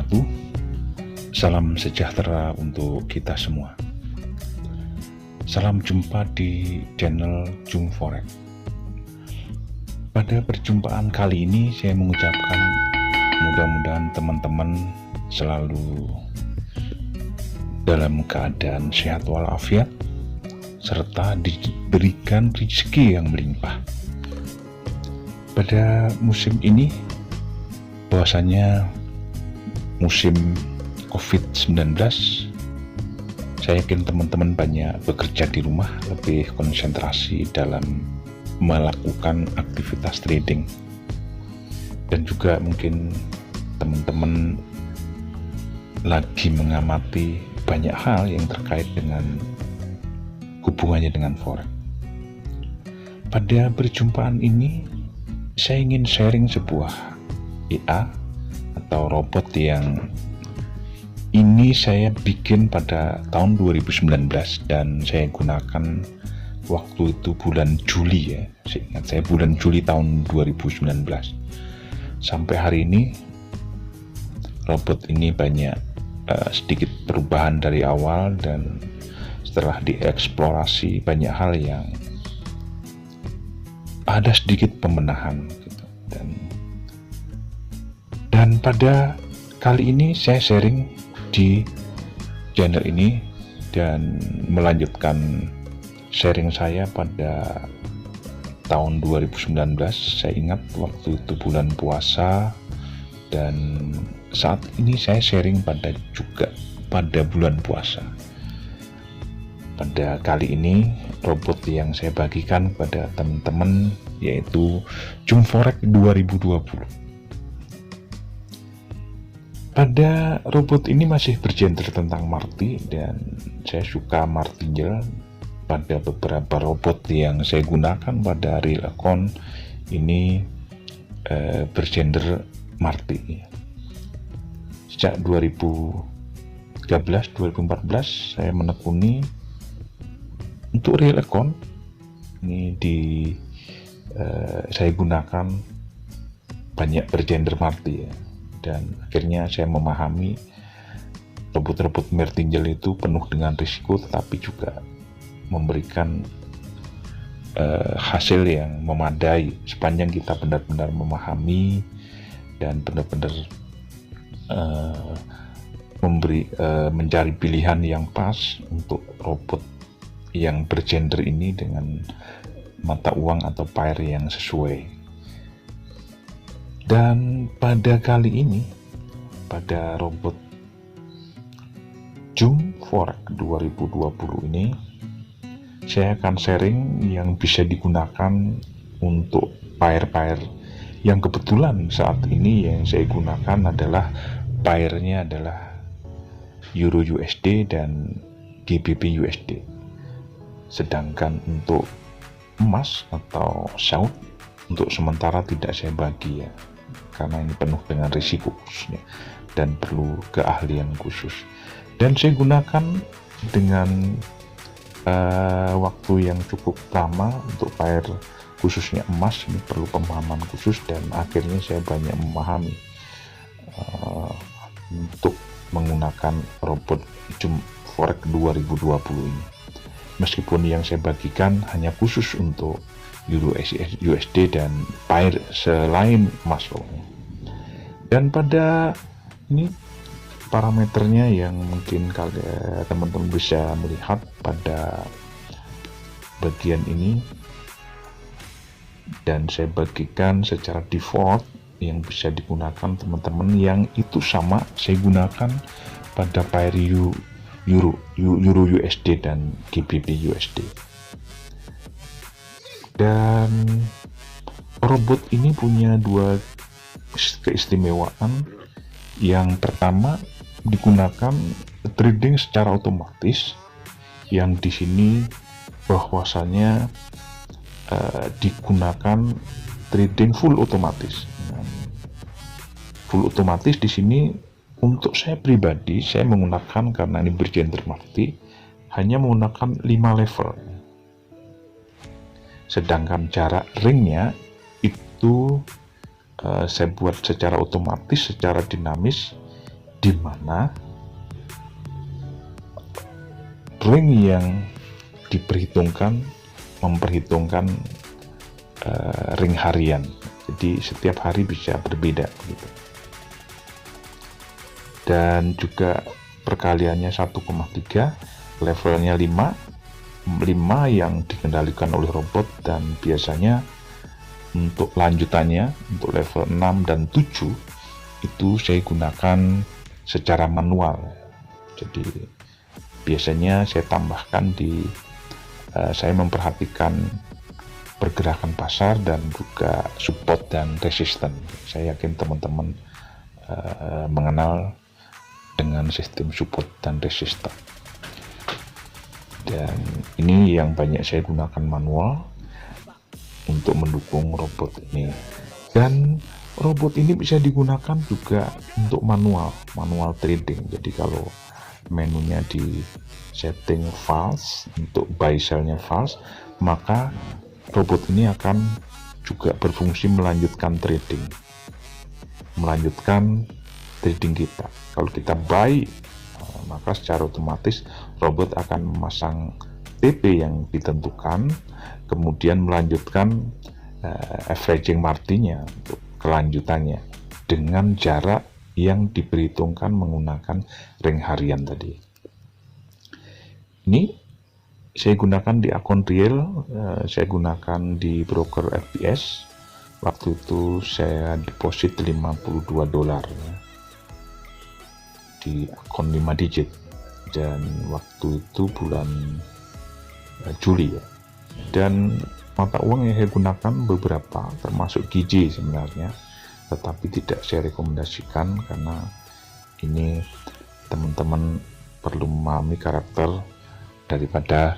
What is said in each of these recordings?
wabarakatuh. Salam sejahtera untuk kita semua. Salam jumpa di channel Jum Forex. Pada perjumpaan kali ini saya mengucapkan mudah-mudahan teman-teman selalu dalam keadaan sehat walafiat serta diberikan rezeki yang melimpah. Pada musim ini, bahwasanya musim COVID-19, saya yakin teman-teman banyak bekerja di rumah, lebih konsentrasi dalam melakukan aktivitas trading. Dan juga mungkin teman-teman lagi mengamati banyak hal yang terkait dengan hubungannya dengan forex. Pada perjumpaan ini, saya ingin sharing sebuah IA atau robot yang ini saya bikin pada tahun 2019 dan saya gunakan waktu itu bulan Juli ya. Seingat saya bulan Juli tahun 2019. Sampai hari ini robot ini banyak sedikit perubahan dari awal, dan setelah dieksplorasi banyak hal yang ada sedikit pembenahan gitu. Dan pada kali ini saya sharing di channel ini dan melanjutkan sharing saya pada tahun 2019. Saya ingat waktu itu bulan puasa, dan saat ini saya sharing juga pada bulan puasa. Pada kali ini robot yang saya bagikan kepada teman-teman yaitu Jum Forex 2020. Pada robot ini masih bergenre tentang marti, dan saya suka martingale. Pada beberapa robot yang saya gunakan pada real account ini bergenre marti. Sejak 2013-2014 saya menekuni untuk real account ini saya gunakan banyak bergender marti ya. Dan akhirnya saya memahami robot-robot martingale itu penuh dengan risiko, tetapi juga memberikan hasil yang memadai sepanjang kita benar-benar memahami dan benar-benar mencari pilihan yang pas untuk robot yang bergender ini dengan mata uang atau pair yang sesuai. Dan pada kali ini, pada robot Jum Forex 2020 ini, saya akan sharing yang bisa digunakan untuk pair-pair yang kebetulan saat ini yang saya gunakan adalah pairnya adalah Euro USD dan GBP USD. Sedangkan untuk emas atau SAUD untuk sementara tidak saya bagi ya, karena ini penuh dengan risiko khususnya dan perlu keahlian khusus. Dan saya gunakan dengan waktu yang cukup lama untuk pair khususnya emas, ini perlu pemahaman khusus, dan akhirnya saya banyak memahami untuk menggunakan robot Jum Forex 2020 ini. Meskipun yang saya bagikan hanya khusus untuk Euro USD dan pair selain emas. Dan pada ini parameternya yang mungkin kalian teman-teman bisa melihat pada bagian ini, dan saya bagikan secara default yang bisa digunakan teman-teman yang itu sama saya gunakan pada pair Euro USD dan GBP USD. Dan robot ini punya dua keistimewaan. Yang pertama, digunakan trading secara otomatis, yang di sini bahwasanya digunakan trading full otomatis. Full otomatis di sini untuk saya pribadi saya menggunakan, karena ini bergender marti, hanya menggunakan 5 level. Sedangkan jarak ringnya itu saya buat secara otomatis, secara dinamis, di mana ring yang diperhitungkan memperhitungkan ring harian. Jadi setiap hari bisa berbeda gitu. Dan juga perkaliannya 1,3, levelnya 5 yang dikendalikan oleh robot, dan biasanya untuk lanjutannya untuk level 6 dan 7 itu saya gunakan secara manual. Jadi biasanya saya tambahkan saya memperhatikan pergerakan pasar dan juga support dan resisten. Saya yakin teman-teman mengenal dengan sistem support dan resisten. Dan ini yang banyak saya gunakan manual untuk mendukung robot ini. Dan robot ini bisa digunakan juga untuk manual trading. Jadi kalau menunya di setting false, untuk buy sell-nya false, maka robot ini akan juga berfungsi melanjutkan trading kita. Kalau kita buy, maka secara otomatis robot akan memasang TP yang ditentukan, kemudian melanjutkan averaging marginnya untuk kelanjutannya dengan jarak yang diperhitungkan menggunakan ring harian tadi. Ini saya gunakan di akun real, saya gunakan di broker FBS. Waktu itu saya deposit $52 di akun 5 digit, dan waktu itu bulan Juli ya. Dan mata uang yang saya gunakan beberapa, termasuk GJ sebenarnya, tetapi tidak saya rekomendasikan karena ini teman-teman perlu memahami karakter daripada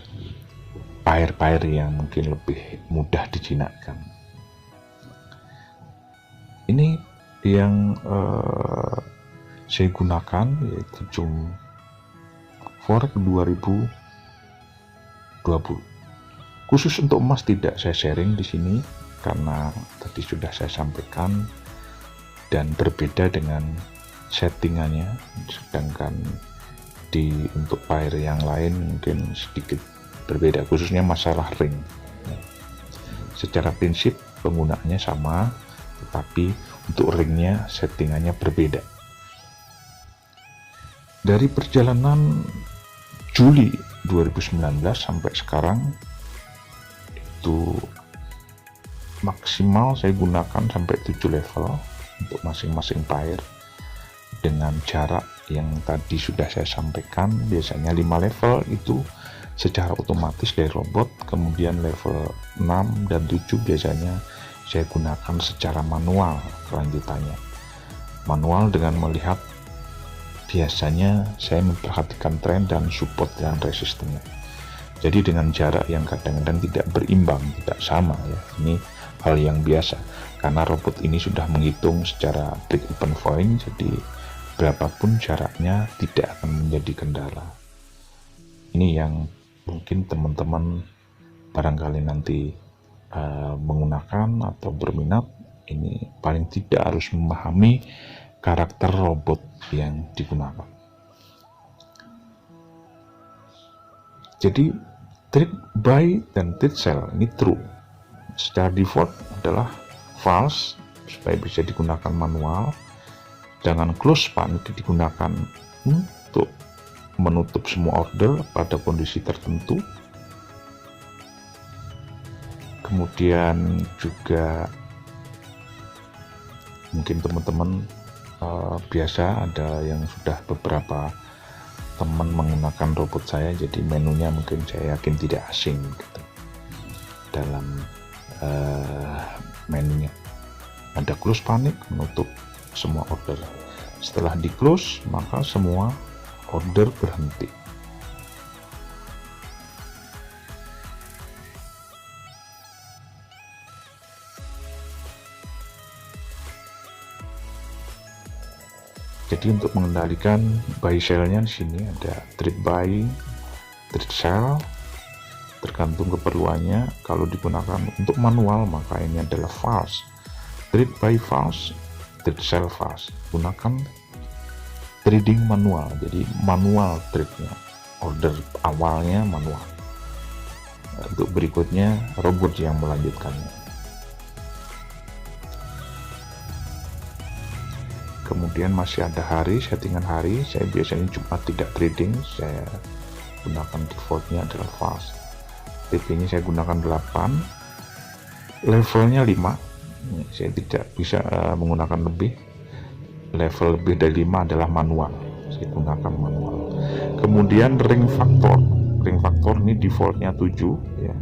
pair yang mungkin lebih mudah dijinakkan. Ini yang saya gunakan, yaitu Jum Forex 2020. Khusus untuk emas tidak saya sharing di sini karena tadi sudah saya sampaikan dan berbeda dengan settingannya, sedangkan untuk pair yang lain mungkin sedikit berbeda, khususnya masalah ring. Secara prinsip penggunaannya sama, tetapi untuk ringnya settingannya berbeda. Dari perjalanan Juli 2019 sampai sekarang itu maksimal saya gunakan sampai 7 level untuk masing-masing pair dengan jarak yang tadi sudah saya sampaikan. Biasanya 5 level itu secara otomatis dari robot, kemudian level 6 dan 7 biasanya saya gunakan secara manual kelanjutannya. Manual dengan melihat, biasanya saya memperhatikan tren dan support dan resistennya. Jadi dengan jarak yang kadang-kadang tidak berimbang, tidak sama ya. Ini hal yang biasa karena robot ini sudah menghitung secara break even point, jadi berapapun jaraknya tidak akan menjadi kendala. Ini yang mungkin teman-teman barangkali nanti menggunakan atau berminat, ini paling tidak harus memahami karakter robot yang digunakan. Jadi trade buy dan trade sell ini true. Secara default adalah false supaya bisa digunakan manual. Dengan close span itu digunakan untuk menutup semua order pada kondisi tertentu. Kemudian juga mungkin teman-teman biasa ada yang sudah beberapa teman menggunakan robot saya, jadi menunya mungkin saya yakin tidak asing gitu. Dalam menunya ada close panic, menutup semua order. Setelah di close maka semua order berhenti. Jadi untuk mengendalikan buy sell-nya di sini ada trade buy, trade sell, tergantung keperluannya. Kalau digunakan untuk manual maka ini adalah false, trade buy false, trade sell false. Gunakan trading manual, jadi manual trade-nya, order awalnya manual. Untuk berikutnya robot yang melanjutkannya. Kemudian masih ada hari, settingan hari. Saya biasanya Jumat tidak trading, saya gunakan defaultnya adalah fast. TP-nya saya gunakan 8, levelnya 5. Saya tidak bisa menggunakan lebih. Level lebih dari 5 adalah manual, saya gunakan manual. Kemudian ring factor ini defaultnya 7 ya.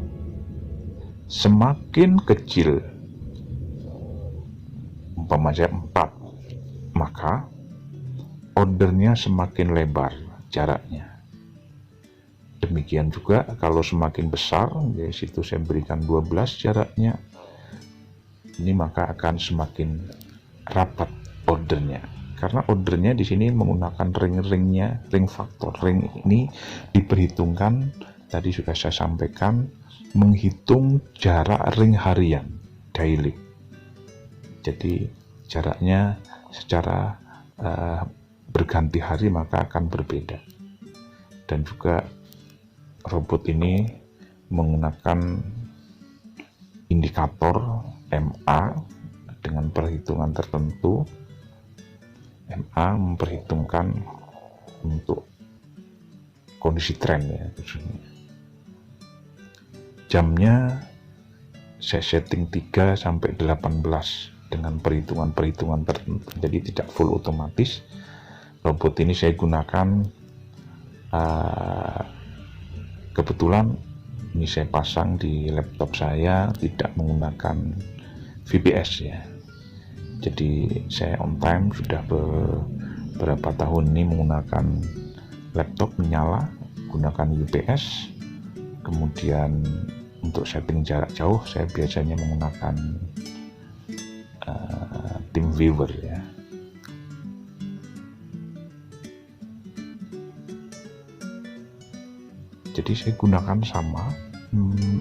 Semakin kecil, umpamanya 4, maka ordernya semakin lebar jaraknya. Demikian juga kalau semakin besar, di situ saya berikan 12 jaraknya, ini maka akan semakin rapat ordernya. Karena ordernya di sini menggunakan ring factor. Ring ini diperhitungkan, tadi sudah saya sampaikan, menghitung jarak ring harian, daily. Jadi jaraknya secara berganti hari maka akan berbeda. Dan juga robot ini menggunakan indikator MA dengan perhitungan tertentu. MA memperhitungkan untuk kondisi tren ya, jamnya saya setting 3 sampai 18 dengan perhitungan-perhitungan tertentu, jadi tidak full otomatis. Robot ini saya gunakan kebetulan ini saya pasang di laptop saya, tidak menggunakan VPS ya. Jadi saya on time sudah beberapa tahun ini menggunakan laptop menyala, gunakan UPS. Kemudian untuk setting jarak jauh saya biasanya menggunakan TeamViewer ya. Jadi saya gunakan sama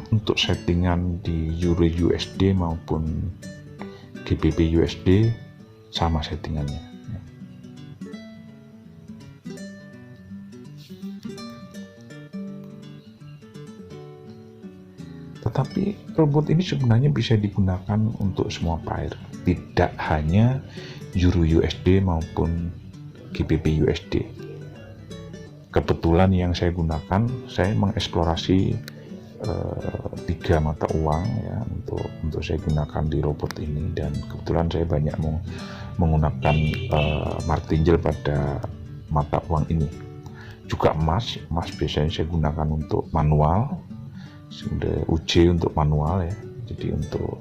untuk settingan di Euro USD maupun GBP USD, sama settingannya. Tetapi robot ini sebenarnya bisa digunakan untuk semua pair, tidak hanya Euro USD maupun GBP USD. Kebetulan yang saya gunakan, saya mengeksplorasi 3 mata uang ya untuk saya gunakan di robot ini, dan kebetulan saya banyak menggunakan martingale pada mata uang ini. Juga emas biasanya saya gunakan untuk manual, UJ untuk manual ya, jadi untuk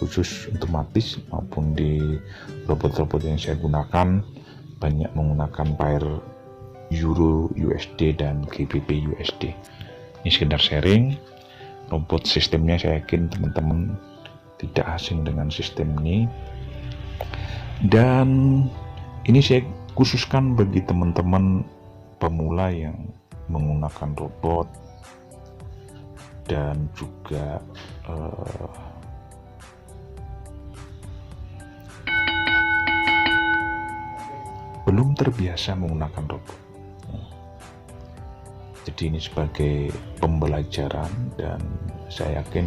khusus otomatis, maupun di robot-robot yang saya gunakan banyak menggunakan pair Euro USD dan GBP USD. Ini sekedar sharing. Robot sistemnya saya yakin teman-teman tidak asing dengan sistem ini, dan ini saya khususkan bagi teman-teman pemula yang menggunakan robot dan juga belum terbiasa menggunakan robot. Jadi ini sebagai pembelajaran, dan saya yakin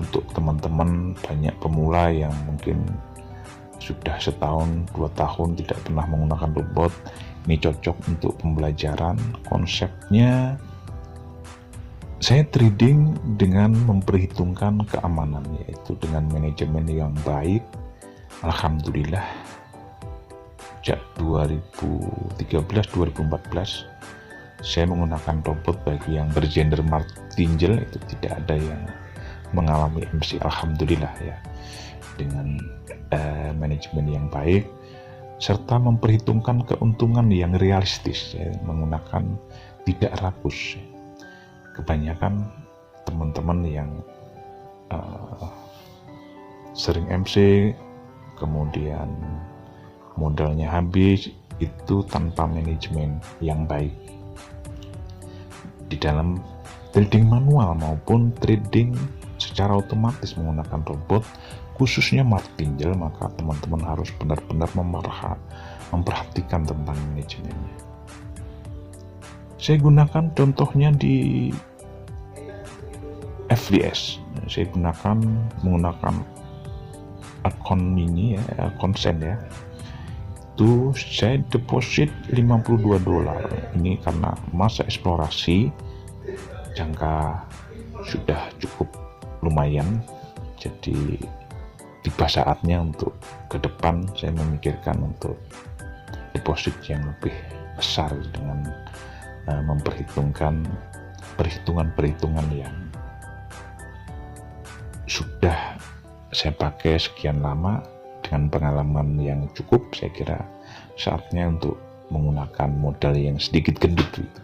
untuk teman-teman banyak pemula yang mungkin sudah 1-2 tahun tidak pernah menggunakan robot, ini cocok untuk pembelajaran. Konsepnya saya trading dengan memperhitungkan keamanan, yaitu dengan manajemen yang baik. Alhamdulillah sejak 2013-2014 saya menggunakan robot bagi yang bergender martingale, itu tidak ada yang mengalami MC, alhamdulillah ya, dengan manajemen yang baik serta memperhitungkan keuntungan yang realistis ya, menggunakan tidak rakus. Kebanyakan teman-teman yang sering MC kemudian modalnya habis, itu tanpa manajemen yang baik. Di dalam trading manual maupun trading secara otomatis menggunakan robot, khususnya martingale, maka teman-teman harus benar-benar memperhatikan tentang manajemennya. Saya gunakan contohnya di FDS. Saya menggunakan akun ini ya, akun Send ya. Itu saya deposit $52. Ini karena masa eksplorasi jangka sudah cukup lumayan. Jadi tiba saatnya untuk ke depan saya memikirkan untuk deposit yang lebih besar dengan memperhitungkan perhitungan-perhitungan yang sudah saya pakai sekian lama. Dengan pengalaman yang cukup, saya kira saatnya untuk menggunakan modal yang sedikit gendut gitu.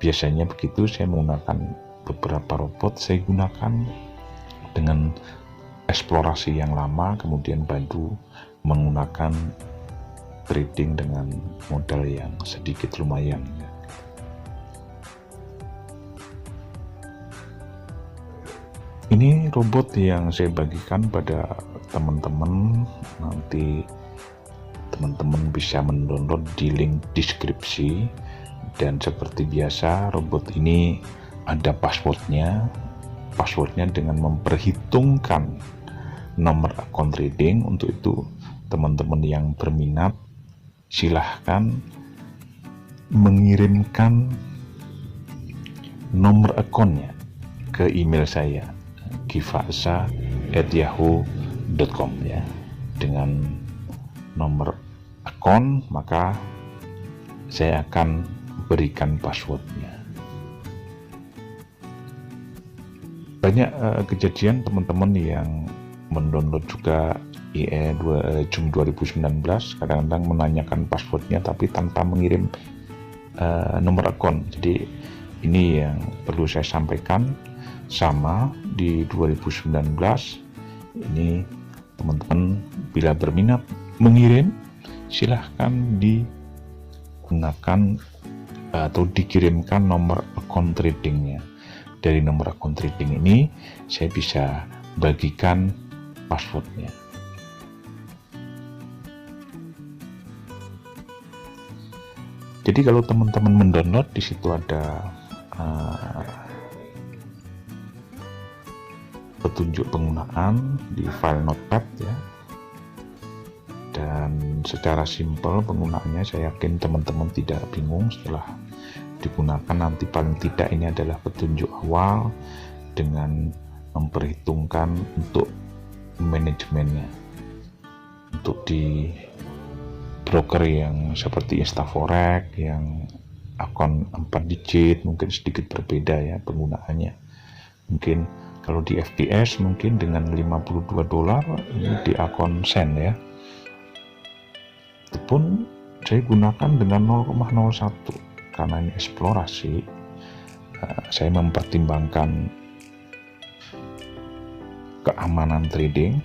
Biasanya begitu, saya menggunakan beberapa robot, saya gunakan dengan eksplorasi yang lama, kemudian baru menggunakan trading dengan modal yang sedikit lumayan. Ini robot yang saya bagikan pada teman-teman, nanti teman-teman bisa mendownload di link deskripsi. Dan seperti biasa, robot ini ada passwordnya dengan memperhitungkan nomor akun trading. Untuk itu teman-teman yang berminat silahkan mengirimkan nomor akunnya ke email saya givasa@yahoo.com ya. Dengan nomor akun maka saya akan berikan passwordnya. Banyak kejadian teman-teman yang mendownload juga IE Jum 2019 kadang-kadang menanyakan passwordnya tapi tanpa mengirim nomor akun. Jadi ini yang perlu saya sampaikan. Sama di 2019 ini, teman-teman bila berminat mengirim silahkan digunakan atau dikirimkan nomor akun tradingnya. Dari nomor akun trading ini saya bisa bagikan passwordnya. Jadi kalau teman-teman mendownload, di situ ada petunjuk penggunaan di file notepad ya, dan secara simpel penggunaannya saya yakin teman-teman tidak bingung setelah digunakan. Nanti paling tidak ini adalah petunjuk awal dengan memperhitungkan untuk manajemennya. Untuk di broker yang seperti Instaforex yang akun 4 digit mungkin sedikit berbeda ya penggunaannya. Mungkin kalau di FDS mungkin dengan $52 ini di akun Send ya. Itu pun saya gunakan dengan 0,01 karena ini eksplorasi. Saya mempertimbangkan keamanan trading.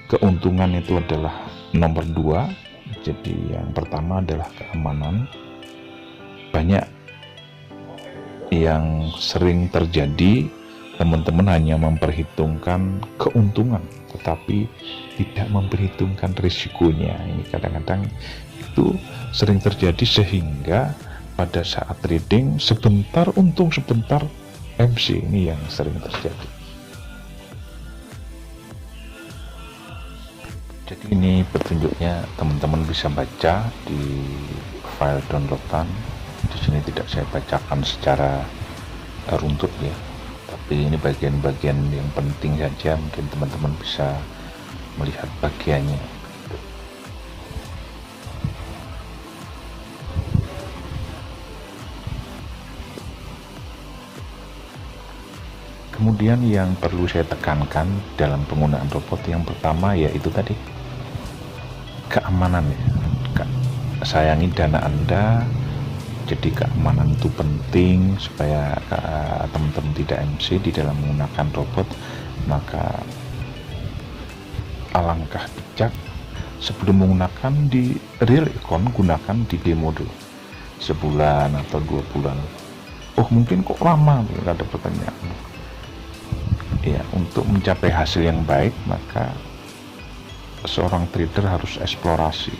Keuntungan itu adalah nomor 2. Jadi yang pertama adalah keamanan. Banyak yang sering terjadi, teman-teman hanya memperhitungkan keuntungan tetapi tidak memperhitungkan risikonya. Ini kadang-kadang itu sering terjadi sehingga pada saat trading sebentar untung sebentar MC, ini yang sering terjadi. Jadi ini petunjuknya, teman-teman bisa baca di file downloadan. Di sini tidak saya bacakan secara runtut ya, tapi ini bagian-bagian yang penting saja, mungkin teman-teman bisa melihat bagiannya. Kemudian yang perlu saya tekankan dalam penggunaan robot yang pertama yaitu tadi keamanan ya. Sayangi dana Anda. Jadi keamanan itu penting supaya teman-teman tidak MC di dalam menggunakan robot. Maka alangkah bijak sebelum menggunakan di real account, gunakan di demo dulu sebulan atau 2 bulan. Oh mungkin kok lama, ada pertanyaan ya. Untuk mencapai hasil yang baik maka seorang trader harus eksplorasi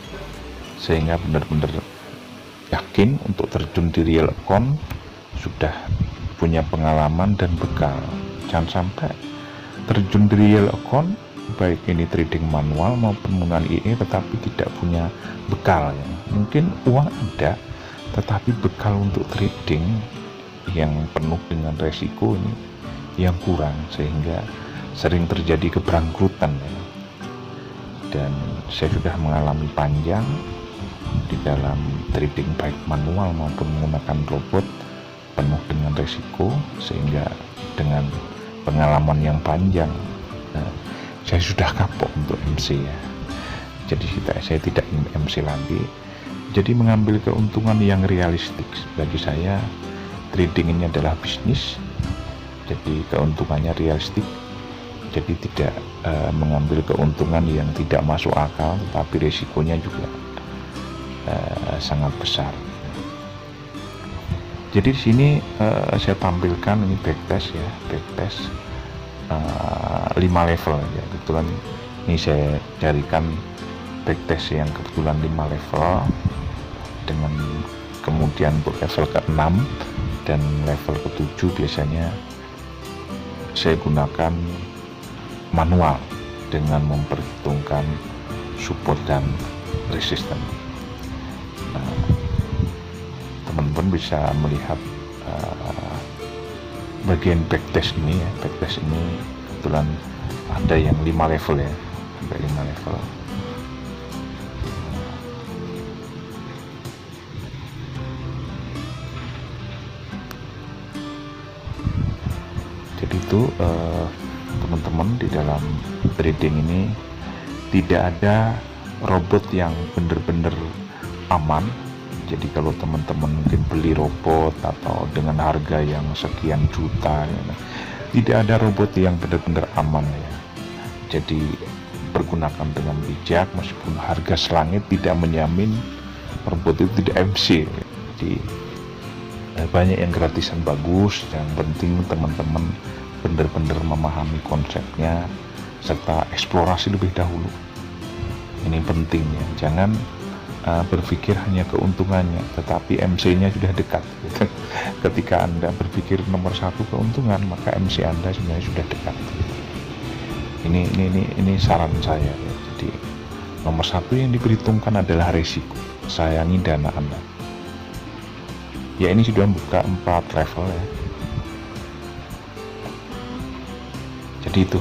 sehingga benar-benar yakin untuk terjun di real account, sudah punya pengalaman dan bekal. Jangan sampai terjun di real account, baik ini trading manual maupun menggunakan IE, tetapi tidak punya bekal ya. Mungkin uang ada, tetapi bekal untuk trading yang penuh dengan resiko ini yang kurang, sehingga sering terjadi keberangkrutan ya. Dan saya sudah mengalami panjang di dalam trading baik manual maupun menggunakan robot, penuh dengan resiko, sehingga dengan pengalaman yang panjang saya sudah kapok untuk MC ya. Jadi saya tidak ingin MC lagi, jadi mengambil keuntungan yang realistik. Bagi saya trading ini adalah bisnis, jadi keuntungannya realistik, jadi tidak mengambil keuntungan yang tidak masuk akal, tetapi resikonya juga sangat besar. Jadi di sini saya tampilkan ini backtest ya, backtest 5 level ya. Kebetulan ini saya carikan backtest yang kebetulan 5 level, dengan kemudian untuk level ke-6 dan level ke-7 biasanya saya gunakan manual dengan memperhitungkan support dan resisten. Teman-teman bisa melihat bagian backtest ini ya. Backtest ini kebetulan ada yang 5 level ya, sampai 5 level. Jadi itu teman-teman, di dalam trading ini tidak ada robot yang benar-benar aman. Jadi kalau teman-teman mungkin beli robot atau dengan harga yang sekian juta ya, tidak ada robot yang benar-benar aman ya. Jadi pergunakan dengan bijak, meskipun harga selangit tidak menjamin robot itu tidak MC. Jadi banyak yang gratisan bagus, yang penting teman-teman benar-benar memahami konsepnya serta eksplorasi lebih dahulu. Ini pentingnya, jangan berpikir hanya keuntungannya, tetapi MC-nya sudah dekat. Ketika Anda berpikir nomor 1 keuntungan, maka MC Anda sebenarnya sudah dekat. Ini saran saya ya. Jadi nomor 1 yang diperhitungkan adalah risiko. Sayangi dana Anda. Ya, ini sudah buka 4 level ya. Jadi itu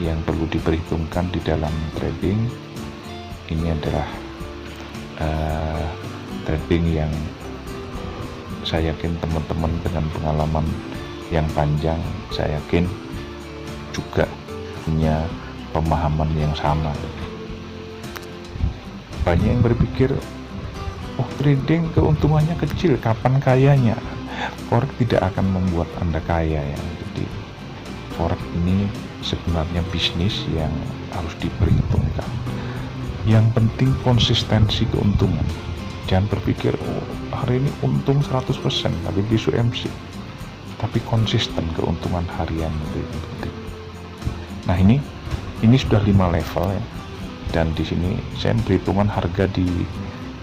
yang perlu diperhitungkan di dalam trading. Ini adalah trading yang saya yakin teman-teman dengan pengalaman yang panjang, saya yakin juga punya pemahaman yang sama. Banyak yang berpikir, oh trading keuntungannya kecil, kapan kayanya? Forex tidak akan membuat Anda kaya ya. Jadi Forex ini sebenarnya bisnis yang harus diperhitungkan. Yang penting konsistensi keuntungan. Jangan berpikir, oh hari ini untung 100% tapi besok MC. Tapi konsisten keuntungan harian itu yang penting. Nah ini sudah 5 level ya. Dan di sini saya perhitungan harga di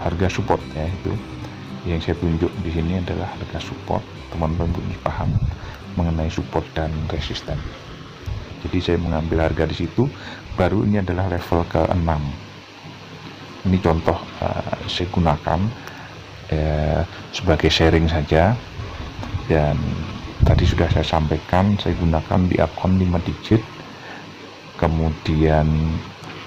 harga support ya, itu yang saya tunjuk di sini adalah harga support. Teman-teman harus paham mengenai support dan resisten. Jadi saya mengambil harga di situ. Baru ini adalah level ke-6. Ini contoh saya gunakan sebagai sharing saja, dan tadi sudah saya sampaikan saya gunakan di akun 5 digit, kemudian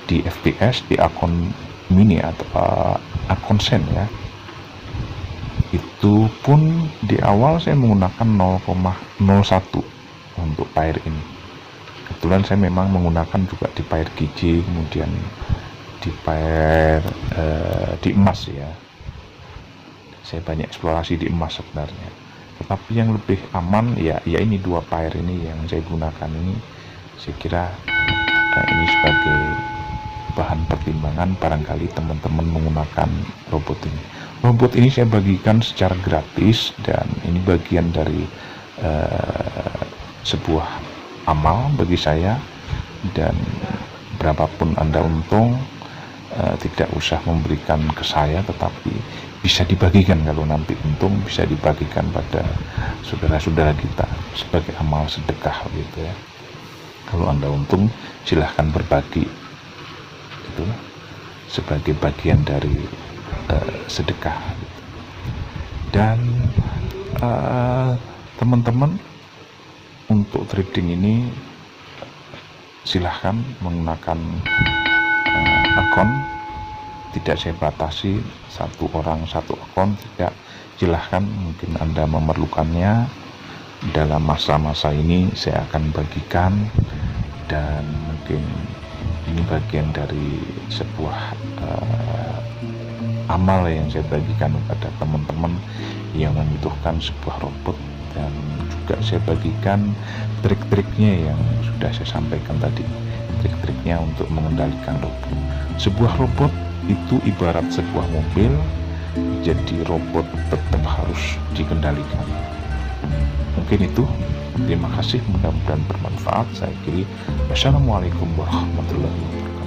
di FPS di akun mini atau akun sen ya. Itu pun di awal saya menggunakan 0,01 untuk pair ini. Kebetulan saya memang menggunakan juga di pair GJ, kemudian di pair di emas ya. Saya banyak eksplorasi di emas sebenarnya, tetapi yang lebih aman ya ini 2 pair ini yang saya gunakan ini. Saya kira ini sebagai bahan pertimbangan barangkali teman-teman menggunakan robot ini. Robot ini saya bagikan secara gratis, dan ini bagian dari sebuah amal bagi saya, dan berapapun Anda untung, tidak usah memberikan ke saya, tetapi bisa dibagikan. Kalau nanti untung bisa dibagikan pada saudara-saudara kita sebagai amal sedekah gitu ya. Kalau Anda untung, silahkan berbagi itu sebagai bagian dari sedekah gitu. Dan teman-teman, untuk trading ini silahkan menggunakan akun, tidak saya batasi satu orang satu akun, tidak. Silahkan, mungkin Anda memerlukannya dalam masa-masa ini, saya akan bagikan. Dan mungkin ini bagian dari sebuah amal yang saya bagikan kepada teman-teman yang membutuhkan sebuah robot. Dan juga saya bagikan trik-triknya yang sudah saya sampaikan tadi, trik-triknya untuk mengendalikan robot. Sebuah robot itu ibarat sebuah mobil, jadi robot tetap harus dikendalikan. Mungkin itu. Terima kasih, mudah-mudahan bermanfaat. Saya akhiri. Wassalamualaikum warahmatullahi wabarakatuh.